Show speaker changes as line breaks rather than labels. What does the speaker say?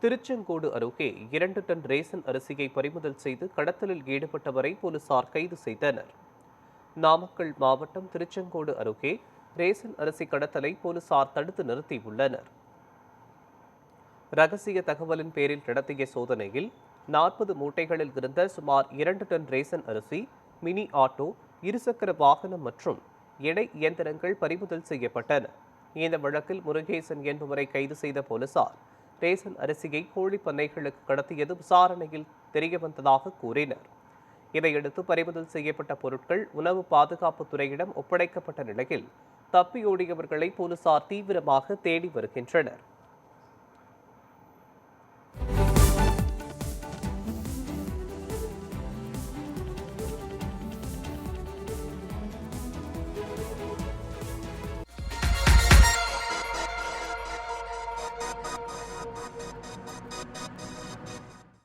திருச்செங்கோடு அருகே 2 ton ration அரிசியை பறிமுதல் செய்து கடத்தலில் ஈடுபட்டவரை போலீசார் கைது செய்தனர். நாமக்கல் மாவட்டம் திருச்செங்கோடு அருகே ரேசன் அரிசி கடத்தலை போலீசார் தடுத்து நிறுத்தியுள்ளனர். ரகசிய தகவலின் பேரில் நடத்திய சோதனையில் 40 மூட்டைகளில் இருந்த சுமார் 2 டன் ரேசன் அரிசி, மினி ஆட்டோ, இருசக்கர வாகனம் மற்றும் எடை இயந்திரங்கள் பறிமுதல் செய்யப்பட்டன. இந்த வழக்கில் முருகேசன் என்பவரை கைது செய்த போலீசார் ரேசன் அரிசியை கோழி பண்ணைகளுக்கு கடத்தியது விசாரணையில் தெரியவந்ததாக கூறினர். இதையடுத்து பறிமுதல் செய்யப்பட்ட பொருட்கள் உணவு பாதுகாப்புத் துறையிடம் ஒப்படைக்கப்பட்ட நிலையில் தப்பியோடியவர்களை போலீசார் தீவிரமாக தேடி வருகின்றனர்.